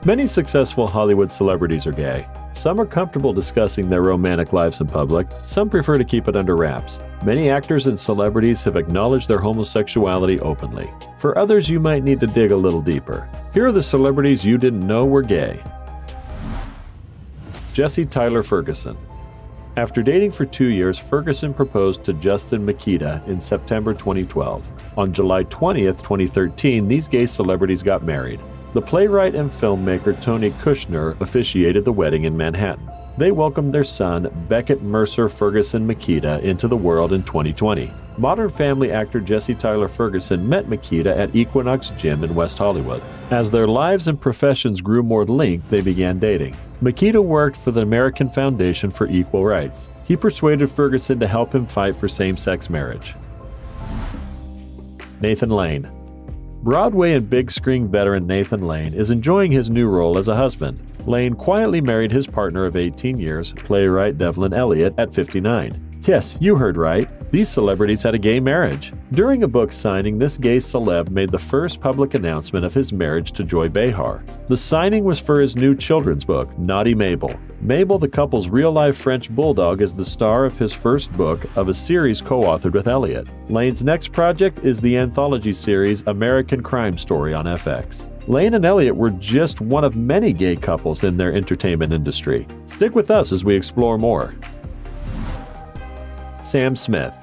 Many successful Hollywood celebrities are gay. Some are comfortable discussing their romantic lives in public, some prefer to keep it under wraps. Many actors and celebrities have acknowledged their homosexuality openly. For others, you might need to dig a little deeper. Here are the celebrities you didn't know were gay. Jesse Tyler Ferguson. After dating for 2 years, Ferguson proposed to Justin Mikita in September 2012. On July 20th, 2013, these gay celebrities got married. The playwright and filmmaker Tony Kushner officiated the wedding in Manhattan. They welcomed their son, Beckett Mercer Ferguson-Mikita, into the world in 2020. Modern Family actor Jesse Tyler Ferguson met Mikita at Equinox gym in West Hollywood. As their lives and professions grew more linked, they began dating. Mikita worked for the American Foundation for Equal Rights. He persuaded Ferguson to help him fight for same-sex marriage. Nathan Lane. Broadway and big screen veteran Nathan Lane is enjoying his new role as a husband. Lane quietly married his partner of 18 years, playwright Devlin Elliott, at 59. Yes, you heard right. These celebrities had a gay marriage. During a book signing, this gay celeb made the first public announcement of his marriage to Joy Behar. The signing was for his new children's book, Naughty Mabel. Mabel, the couple's real-life French bulldog, is the star of his first book of a series co-authored with Elliott. Lane's next project is the anthology series American Crime Story on FX. Lane and Elliott were just one of many gay couples in their entertainment industry. Stick with us as we explore more. Sam Smith.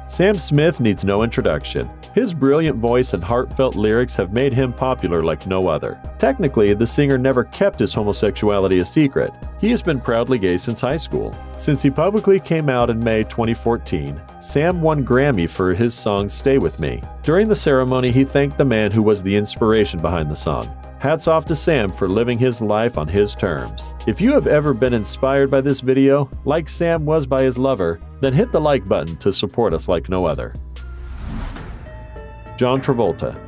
Sam Smith needs no introduction. His brilliant voice and heartfelt lyrics have made him popular like no other. Technically, the singer never kept his homosexuality a secret. He has been proudly gay since high school. Since he publicly came out in May 2014, Sam won Grammy for his song Stay With Me. During the ceremony, he thanked the man who was the inspiration behind the song. Hats off to Sam for living his life on his terms. If you have ever been inspired by this video, like Sam was by his lover, then hit the like button to support us like no other. John Travolta.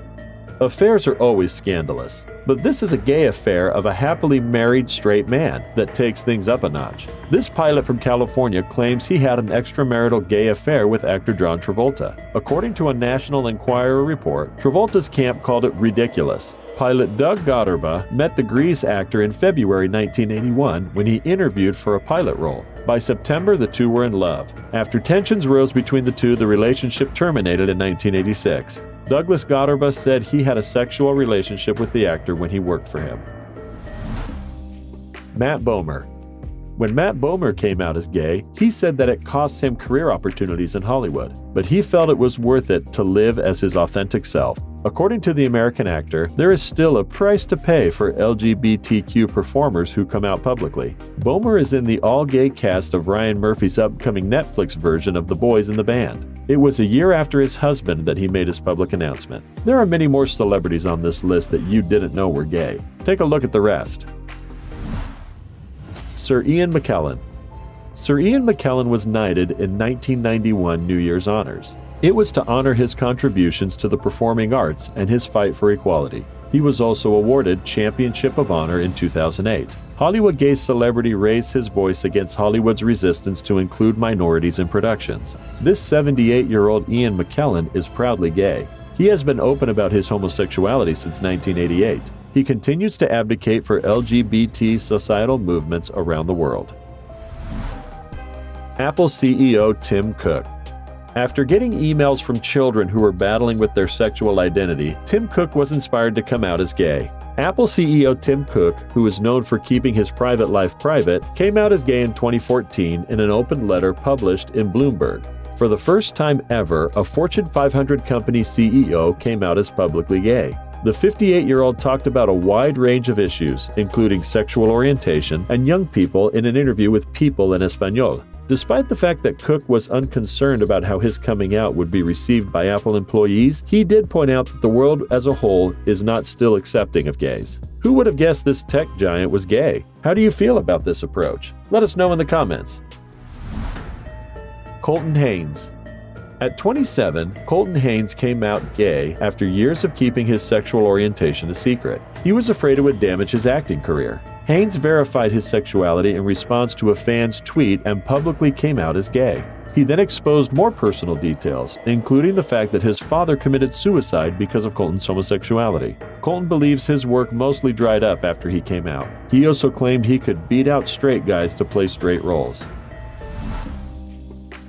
Affairs are always scandalous, but this is a gay affair of a happily married straight man that takes things up a notch. This pilot from California claims he had an extramarital gay affair with actor John Travolta. According to a National Enquirer report, Travolta's camp called it ridiculous. Pilot Doug Gotterba met the Grease actor in February 1981 when he interviewed for a pilot role. By September, the two were in love. After tensions rose between the two, the relationship terminated in 1986. Douglas Gotterba said he had a sexual relationship with the actor when he worked for him. Matt Bomer. When Matt Bomer came out as gay, he said that it cost him career opportunities in Hollywood, but he felt it was worth it to live as his authentic self. According to the American actor, there is still a price to pay for LGBTQ performers who come out publicly. Bomer is in the all-gay cast of Ryan Murphy's upcoming Netflix version of The Boys in the Band. It was a year after his husband that he made his public announcement. There are many more celebrities on this list that you didn't know were gay. Take a look at the rest. Sir Ian McKellen. Sir Ian McKellen was knighted in 1991 New Year's honors. It was to honor his contributions to the performing arts and his fight for equality. He was also awarded Championship of Honor in 2008. Hollywood gay celebrity raised his voice against Hollywood's resistance to include minorities in productions. This 78-year-old Ian McKellen is proudly gay. He has been open about his homosexuality since 1988. He continues to advocate for LGBT societal movements around the world. Apple CEO Tim Cook. After getting emails from children who were battling with their sexual identity, Tim Cook was inspired to come out as gay. Apple CEO Tim Cook, who is known for keeping his private life private, came out as gay in 2014 in an open letter published in Bloomberg. For the first time ever, a Fortune 500 company CEO came out as publicly gay. The 58-year-old talked about a wide range of issues, including sexual orientation and young people, in an interview with People en Español. Despite the fact that Cook was unconcerned about how his coming out would be received by Apple employees, he did point out that the world as a whole is not still accepting of gays. Who would have guessed this tech giant was gay? How do you feel about this approach? Let us know in the comments. Colton Haynes. At 27, Colton Haynes came out gay after years of keeping his sexual orientation a secret. He was afraid it would damage his acting career. Haynes verified his sexuality in response to a fan's tweet and publicly came out as gay. He then exposed more personal details, including the fact that his father committed suicide because of Colton's homosexuality. Colton believes his work mostly dried up after he came out. He also claimed he could beat out straight guys to play straight roles.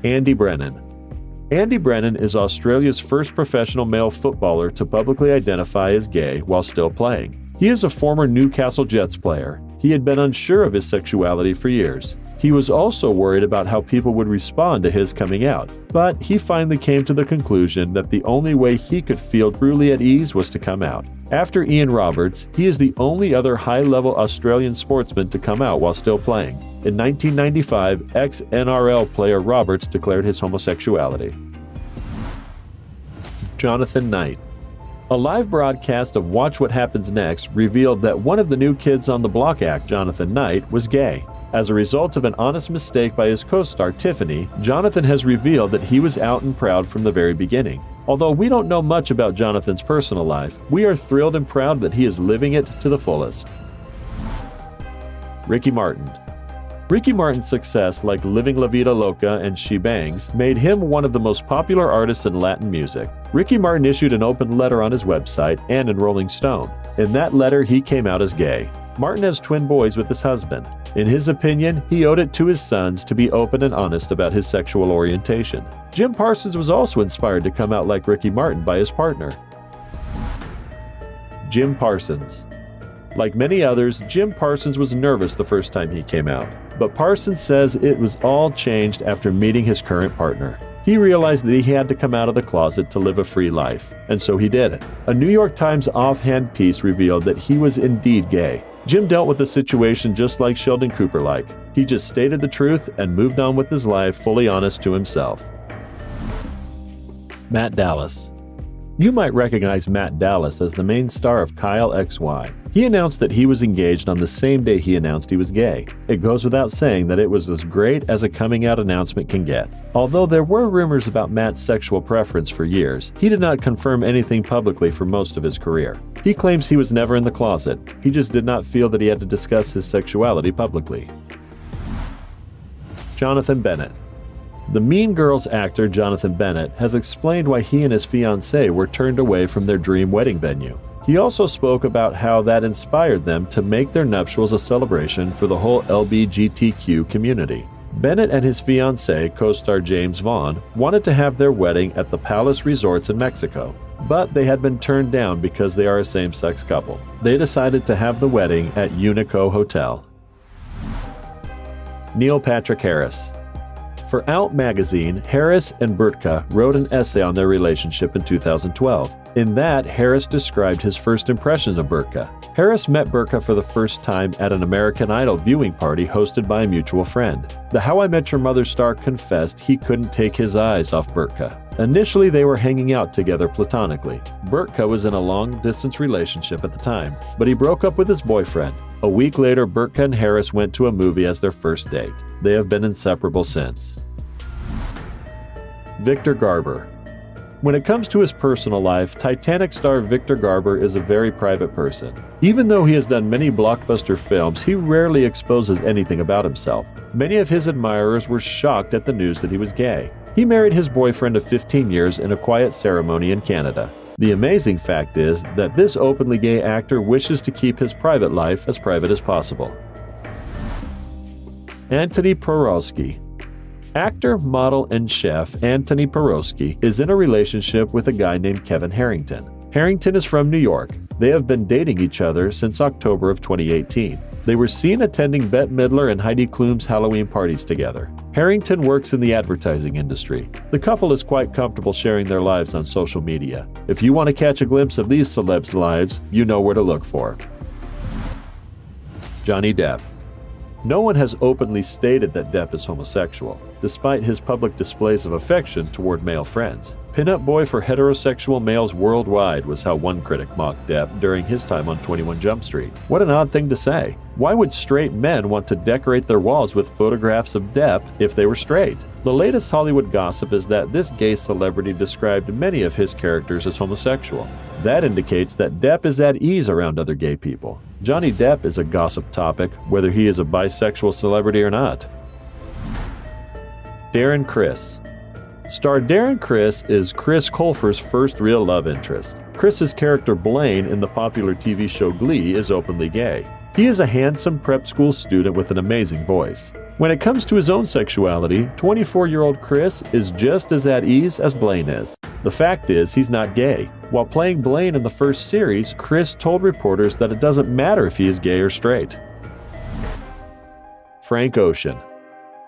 Andy Brennan. Andy Brennan is Australia's first professional male footballer to publicly identify as gay while still playing. He is a former Newcastle Jets player. He had been unsure of his sexuality for years. He was also worried about how people would respond to his coming out, but he finally came to the conclusion that the only way he could feel truly at ease was to come out. After Ian Roberts, he is the only other high-level Australian sportsman to come out while still playing. In 1995, ex-NRL player Roberts declared his homosexuality. Jonathan Knight. A live broadcast of Watch What Happens Next revealed that one of the New Kids on the Block act, Jonathan Knight, was gay. As a result of an honest mistake by his co-star Tiffany, Jonathan has revealed that he was out and proud from the very beginning. Although we don't know much about Jonathan's personal life, we are thrilled and proud that he is living it to the fullest. Ricky Martin. Ricky Martin's success, like Living La Vida Loca and She Bangs, made him one of the most popular artists in Latin music. Ricky Martin issued an open letter on his website and in Rolling Stone. In that letter, he came out as gay. Martin has twin boys with his husband. In his opinion, he owed it to his sons to be open and honest about his sexual orientation. Jim Parsons was also inspired to come out like Ricky Martin by his partner. Jim Parsons. Like many others, Jim Parsons was nervous the first time he came out, but Parsons says it was all changed after meeting his current partner. He realized that he had to come out of the closet to live a free life, and so he did it. A New York Times offhand piece revealed that he was indeed gay. Jim dealt with the situation just like Sheldon Cooper-like. He just stated the truth and moved on with his life fully honest to himself. Matt Dallas. You might recognize Matt Dallas as the main star of Kyle XY. He announced that he was engaged on the same day he announced he was gay. It goes without saying that it was as great as a coming out announcement can get. Although there were rumors about Matt's sexual preference for years, he did not confirm anything publicly for most of his career. He claims he was never in the closet. He just did not feel that he had to discuss his sexuality publicly. Jonathan Bennett. The Mean Girls actor Jonathan Bennett has explained why he and his fiancée were turned away from their dream wedding venue. He also spoke about how that inspired them to make their nuptials a celebration for the whole LGBTQ community. Bennett and his fiancée, co-star James Vaughn, wanted to have their wedding at the Palace Resorts in Mexico, but they had been turned down because they are a same-sex couple. They decided to have the wedding at Unico Hotel. Neil Patrick Harris. For Out magazine, Harris and Burtka wrote an essay on their relationship in 2012. In that, Harris described his first impression of Burtka. Harris met Burtka for the first time at an American Idol viewing party hosted by a mutual friend. The How I Met Your Mother star confessed he couldn't take his eyes off Burtka. Initially, they were hanging out together platonically. Burtka was in a long-distance relationship at the time, but he broke up with his boyfriend. A week later, Burtka and Harris went to a movie as their first date. They have been inseparable since. Victor Garber. When it comes to his personal life, Titanic star Victor Garber is a very private person. Even though he has done many blockbuster films, he rarely exposes anything about himself. Many of his admirers were shocked at the news that he was gay. He married his boyfriend of 15 years in a quiet ceremony in Canada. The amazing fact is that this openly gay actor wishes to keep his private life as private as possible. Antoni Porowski. Actor, model, and chef Antoni Porowski is in a relationship with a guy named Kevin Harrington. Harrington is from New York. They have been dating each other since October of 2018. They were seen attending Bette Midler and Heidi Klum's Halloween parties together. Harrington works in the advertising industry. The couple is quite comfortable sharing their lives on social media. If you want to catch a glimpse of these celebs' lives, you know where to look for. Johnny Depp. No one has openly stated that Depp is homosexual, despite his public displays of affection toward male friends. Pin-up boy for heterosexual males worldwide was how one critic mocked Depp during his time on 21 Jump Street. What an odd thing to say. Why would straight men want to decorate their walls with photographs of Depp if they were straight? The latest Hollywood gossip is that this gay celebrity described many of his characters as homosexual. That indicates that Depp is at ease around other gay people. Johnny Depp is a gossip topic, whether he is a bisexual celebrity or not. Darren Criss. Star Darren Criss is Chris Colfer's first real love interest. Chris's character Blaine in the popular TV show Glee is openly gay. He is a handsome prep school student with an amazing voice. When it comes to his own sexuality, 24-year-old Chris is just as at ease as Blaine is. The fact is, he's not gay. While playing Blaine in the first series, Chris told reporters that it doesn't matter if he is gay or straight. Frank Ocean.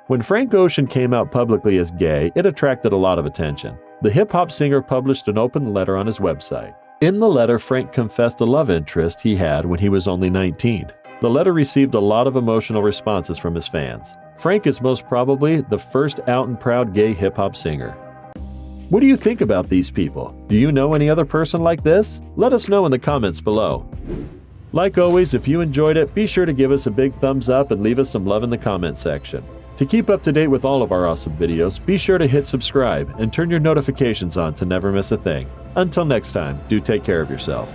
When Frank Ocean came out publicly as gay, it attracted a lot of attention. The hip-hop singer published an open letter on his website. In the letter, Frank confessed a love interest he had when he was only 19. The letter received a lot of emotional responses from his fans. Frank is most probably the first out and proud gay hip-hop singer. What do you think about these people? Do you know any other person like this? Let us know in the comments below. Like always, if you enjoyed it, be sure to give us a big thumbs up and leave us some love in the comment section. To keep up to date with all of our awesome videos, be sure to hit subscribe and turn your notifications on to never miss a thing. Until next time, do take care of yourself.